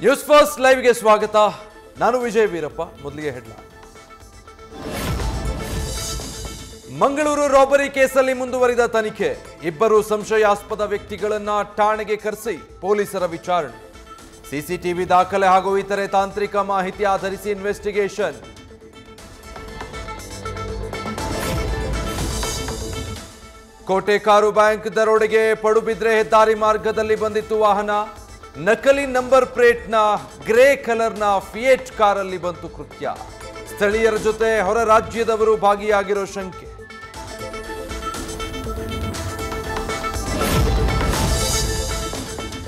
News first ಲೈವ್ಗೆ ಸ್ವಾಗತ. ನಾನು ವಿಜಯ್ ವೀರಪ್ಪ. ಮೊದಲಿಗೆ ಹೆಡ್ಲೈನ್. ಮಂಗಳೂರು ರಾಬರಿ ಕೇಸಲ್ಲಿ ಮುಂದುವರಿದ ತನಿಖೆ. ಇಬ್ಬರು ಸಂಶಯಾಸ್ಪದ ವ್ಯಕ್ತಿಗಳನ್ನ ಠಾಣೆಗೆ ಕರೆಸಿ ಪೊಲೀಸರ ವಿಚಾರಣೆ. ಸಿಸಿಟಿವಿ ದಾಖಲೆ ಹಾಗೂ ಇತರೆ ತಾಂತ್ರಿಕ ಮಾಹಿತಿ ಆಧರಿಸಿ ಇನ್ವೆಸ್ಟಿಗೇಷನ್. ಕೋಟೆ ಕಾರು ಬ್ಯಾಂಕ್ ದರೋಡೆಗೆ ಪಡುಬಿದ್ರೆ ಹೆದ್ದಾರಿ ಮಾರ್ಗದಲ್ಲಿ ಬಂದಿತ್ತು ವಾಹನ. ನಕಲಿ ನಂಬರ್ ಪ್ಲೇಟ್ನ ಗ್ರೇ ಕಲರ್ನ ಫಿಯೇಟ್ ಕಾರಲ್ಲಿ ಬಂತು ಕೃತ್ಯ. ಸ್ಥಳೀಯರ ಜೊತೆ ಹೊರ ರಾಜ್ಯದವರು ಭಾಗಿಯಾಗಿರೋ ಶಂಕೆ.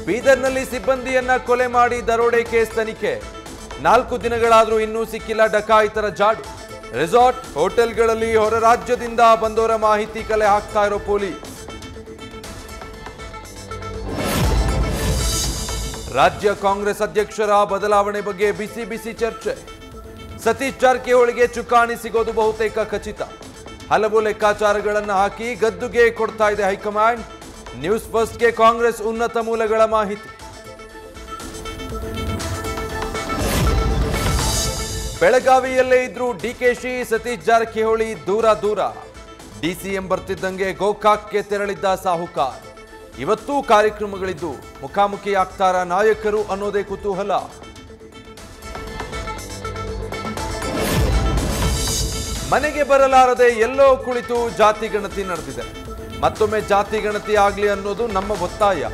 ಬೀದರ್ನಲ್ಲಿ ಸಿಬ್ಬಂದಿಯನ್ನ ಕೊಲೆ ಮಾಡಿ ದರೋಡೆ ಕೇಸ್ ತನಿಖೆ. 4 ದಿನಗಳಾದರೂ ಇನ್ನೂ ಸಿಕ್ಕಿಲ್ಲ ಡಕಾಯಿತರ ಜಾಡು. ರೆಸಾರ್ಟ್ ಹೋಟೆಲ್ಗಳಲ್ಲಿ ಹೊರ ರಾಜ್ಯದಿಂದ ಬಂದವರ ಮಾಹಿತಿ ಕಲೆ ಹಾಕ್ತಾ ಇರೋ ಪೊಲೀಸ್. ರಾಜ್ಯ ಕಾಂಗ್ರೆಸ್ ಅಧ್ಯಕ್ಷರ ಬದಲಾವಣೆ ಬಗ್ಗೆ ಬಿಸಿ ಬಿಸಿ ಚರ್ಚೆ. ಸತೀಶ್ ಜಾರಕಿಹೊಳಿಗೆ ಚುಕ್ಕಾಣಿ ಸಿಗೋದು ಬಹುತೇಕ ಖಚಿತ. ಹಲವು ಲೆಕ್ಕಾಚಾರಗಳನ್ನು ಹಾಕಿ ಗದ್ದುಗೆ ಕೊಡ್ತಾ ಇದೆ ಹೈಕಮಾಂಡ್. ನ್ಯೂಸ್ ಫಸ್ಟ್ಗೆ ಕಾಂಗ್ರೆಸ್ ಉನ್ನತ ಮೂಲಗಳ ಮಾಹಿತಿ. ಬೆಳಗಾವಿಯಲ್ಲೇ ಇದ್ರು ಡಿಕೆಶಿ, ಸತೀಶ್ ಜಾರಕಿಹೊಳಿ ದೂರ. ಡಿಸಿಎಂ ಬರ್ತಿದ್ದಂಗೆ ಗೋಕಾಕ್ಗೆ ತೆರಳಿದ್ದ ಸಾಹುಕಾರ್. ಇವತ್ತೂ ಕಾರ್ಯಕ್ರಮಗಳಿದ್ದು ಮುಖಾಮುಖಿ ಆಗ್ತಾರ ನಾಯಕರು ಅನ್ನೋದೇ ಕುತೂಹಲ. ಮನೆಗೆ ಬರಲಾರದೆ ಎಲ್ಲೋ ಕುಳಿತು ಜಾತಿ ಗಣತಿ ನಡೆದಿದೆ. ಮತ್ತೊಮ್ಮೆ ಜಾತಿ ಗಣತಿ ಆಗ್ಲಿ ಅನ್ನೋದು ನಮ್ಮ ಒತ್ತಾಯ.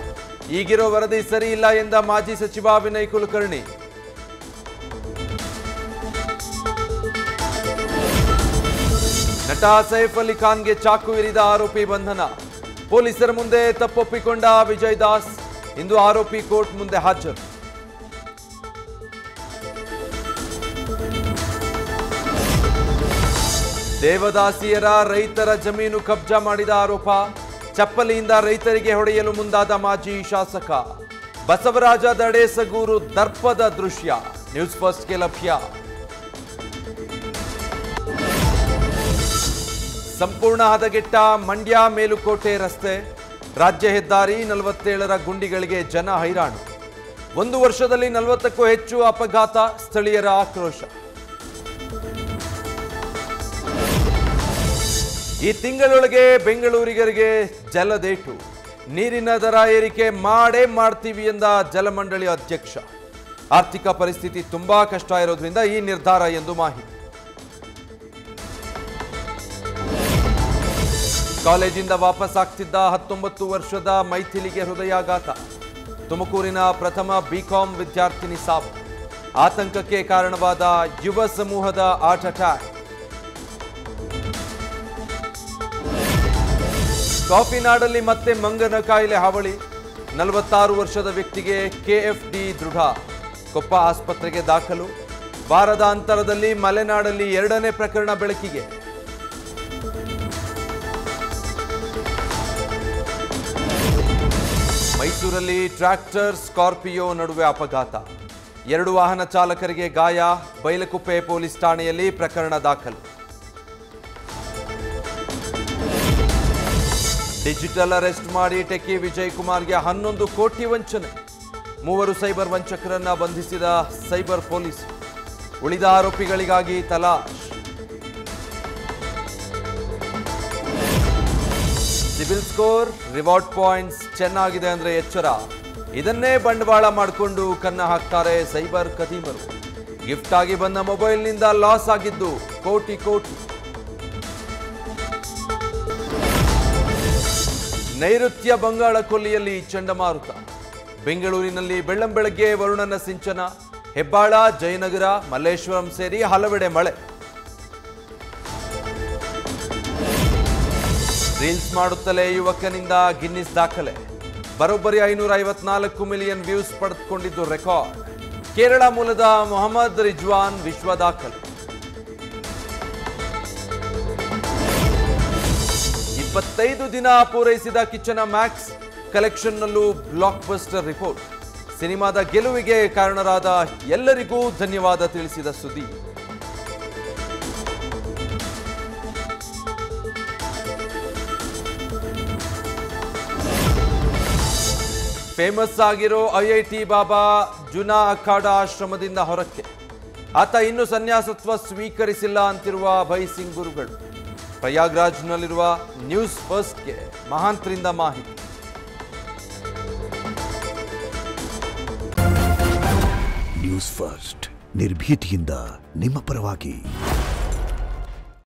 ಈಗಿರೋ ವರದಿ ಸರಿ ಇಲ್ಲ ಎಂದ ಮಾಜಿ ಸಚಿವ ವಿನಯ್ ಕುಲಕರ್ಣಿ. ನಟ ಸೈಫ್ ಅಲಿ ಖಾನ್ಗೆ ಚಾಕು ಇರಿದ ಆರೋಪಿ ಬಂಧನ. ಪೊಲೀಸರ ಮುಂದೆ ತಪ್ಪೊಪ್ಪಿಕೊಂಡ ವಿಜಯ್ ದಾಸ್. ಇಂದು ಆರೋಪಿ ಕೋರ್ಟ್ ಮುಂದೆ ಹಾಜರು. ದೇವದಾಸಿಯರ ರೈತರ ಜಮೀನು ಕಬ್ಜಾ ಮಾಡಿದ ಆರೋಪ. ಚಪ್ಪಲಿಯಿಂದ ರೈತರಿಗೆ ಹೊಡೆಯಲು ಮುಂದಾದ ಮಾಜಿ ಶಾಸಕ. ಬಸವರಾಜ ದಡೇಸಗೂರು ದರ್ಪದ ದೃಶ್ಯ ನ್ಯೂಸ್ ಫಸ್ಟ್ಗೆ ಲಭ್ಯ. ಸಂಪೂರ್ಣ ಹದಗೆಟ್ಟ ಮಂಡ್ಯ ಮೇಲುಕೋಟೆ ರಸ್ತೆ. ರಾಜ್ಯ ಹೆದ್ದಾರಿ 47ರ ಗುಂಡಿಗಳಿಗೆ ಜನ ಹೈರಾಣು. 1 ವರ್ಷದಲ್ಲಿ 40ಕ್ಕೂ ಹೆಚ್ಚು ಅಪಘಾತ. ಸ್ಥಳೀಯರ ಆಕ್ರೋಶ. ಈ ತಿಂಗಳೊಳಗೆ ಬೆಂಗಳೂರಿಗರಿಗೆ ಜಲದೇಟು. ನೀರಿನ ದರ ಏರಿಕೆ ಮಾಡೇ ಮಾಡ್ತೀವಿ ಎಂದ ಜಲಮಂಡಳಿ ಅಧ್ಯಕ್ಷ. ಆರ್ಥಿಕ ಪರಿಸ್ಥಿತಿ ತುಂಬಾ ಕಷ್ಟ ಇರೋದ್ರಿಂದ ಈ ನಿರ್ಧಾರ ಎಂದು ಮಾಹಿತಿ. ಕಾಲೇಜಿಂದ ವಾಪಸ್ ಆಗ್ತಿದ್ದ 19 ವರ್ಷದ ಮೈಥಿಲಿಗೆ ಹೃದಯಾಘಾತ. ತುಮಕೂರಿನ ಪ್ರಥಮ ಬಿಕಾಂ ವಿದ್ಯಾರ್ಥಿನಿ ಸಾವು. ಆತಂಕಕ್ಕೆ ಕಾರಣವಾದ ಯುವ ಸಮೂಹದ ಹಾರ್ಟ್ ಅಟ್ಯಾಕ್. ಕಾಫಿನಾಡಲ್ಲಿ ಮತ್ತೆ ಮಂಗನ ಕಾಯಿಲೆ ಹಾವಳಿ. 46 ವರ್ಷದ ವ್ಯಕ್ತಿಗೆ ಕೆಎಫ್ಡಿ ದೃಢ. ಕೊಪ್ಪ ಆಸ್ಪತ್ರೆಗೆ ದಾಖಲು. ವಾರದ ಅಂತರದಲ್ಲಿ ಮಲೆನಾಡಲ್ಲಿ 2ನೇ ಪ್ರಕರಣ ಬೆಳಕಿಗೆ. ಮೈಸೂರಲ್ಲಿ ಟ್ರ್ಯಾಕ್ಟರ್ ಸ್ಕಾರ್ಪಿಯೋ ನಡುವೆ ಅಪಘಾತ. 2 ವಾಹನ ಚಾಲಕರಿಗೆ ಗಾಯ. ಬೈಲಕುಪ್ಪೆ ಪೊಲೀಸ್ ಠಾಣೆಯಲ್ಲಿ ಪ್ರಕರಣ ದಾಖಲು. ಡಿಜಿಟಲ್ ಅರೆಸ್ಟ್ ಮಾಡಿ ಟೆಕ್ಕಿ ವಿಜಯ್ ಕುಮಾರ್ಗೆ 11 ಕೋಟಿ ವಂಚನೆ. 3 ಸೈಬರ್ ವಂಚಕರನ್ನ ಬಂಧಿಸಿದ ಸೈಬರ್ ಪೊಲೀಸ್. ಉಳಿದ ಆರೋಪಿಗಳಿಗಾಗಿ ತಲಾಶ್. ಸಿಬಿಲ್ ಸ್ಕೋರ್, ರಿವಾರ್ಡ್ ಪಾಯಿಂಟ್ಸ್ ಚೆನ್ನಾಗಿದೆ ಅಂದ್ರೆ ಎಚ್ಚರ. ಇದನ್ನೇ ಬಂಡವಾಳ ಮಾಡಿಕೊಂಡು ಕನ್ನ ಹಾಕ್ತಾರೆ ಸೈಬರ್ ಕದೀಮರು. ಗಿಫ್ಟ್ ಆಗಿ ಬಂದ ಮೊಬೈಲ್ನಿಂದ ಲಾಸ್ ಆಗಿದ್ದು ಕೋಟಿ. ನೈಋತ್ಯ ಬಂಗಾಳ ಕೊಲ್ಲಿಯಲ್ಲಿ ಚಂಡಮಾರುತ. ಬೆಂಗಳೂರಿನಲ್ಲಿ ಬೆಳ್ಳಂಬೆಳಗ್ಗೆ ವರುಣನ ಸಿಂಚನ. ಹೆಬ್ಬಾಳ, ಜಯನಗರ, ಮಲ್ಲೇಶ್ವರಂ ಸೇರಿ ಹಲವೆಡೆ ಮಳೆ. ರೀಲ್ಸ್ ಮಾಡುತ್ತಲೇ ಯುವಕನಿಂದ ಗಿನ್ನಿಸ್ ದಾಖಲೆ. ಬರೋಬ್ಬರಿ 554 ಮಿಲಿಯನ್ ವ್ಯೂಸ್ ಪಡೆದುಕೊಂಡಿದ್ದು ರೆಕಾರ್ಡ್. ಕೇರಳ ಮೂಲದ ಮೊಹಮ್ಮದ್ ರಿಜ್ವಾನ್ ವಿಶ್ವ ದಾಖಲೆ. 25 ದಿನ ಪೂರೈಸಿದ ಕಿಚ್ಚನ ಮ್ಯಾಕ್ಸ್. ಕಲೆಕ್ಷನ್ನಲ್ಲೂ ಬ್ಲಾಕ್ ಬಸ್ಟರ್ ರಿಪೋರ್ಟ್. ಸಿನಿಮಾದ ಗೆಲುವಿಗೆ ಕಾರಣರಾದ ಎಲ್ಲರಿಗೂ ಧನ್ಯವಾದ ತಿಳಿಸಿದ ಸುದ್ದಿ. ಫೇಮಸ್ ಆಗಿರೋ IIT ಬಾಬಾ ಜುನಾ ಅಖಾಡ ಆಶ್ರಮದಿಂದ ಹೊರಕ್ಕೆ. ಆತ ಇನ್ನೂ ಸನ್ಯಾಸತ್ವ ಸ್ವೀಕರಿಸಿಲ್ಲ ಅಂತಿರುವ ಅಭಯ್ ಸಿಂಗ್ ಗುರುಗಳು. ಪ್ರಯಾಗ್ರಾಜ್ನಲ್ಲಿರುವ ನ್ಯೂಸ್ ಫಸ್ಟ್ಗೆ ಮಹಾಂತ್ರಿಂದ ಮಾಹಿತಿ. ನ್ಯೂಸ್ ಫಸ್ಟ್ ನಿರ್ಭೀತಿಯಿಂದ ನಿಮ್ಮ ಪರವಾಗಿ.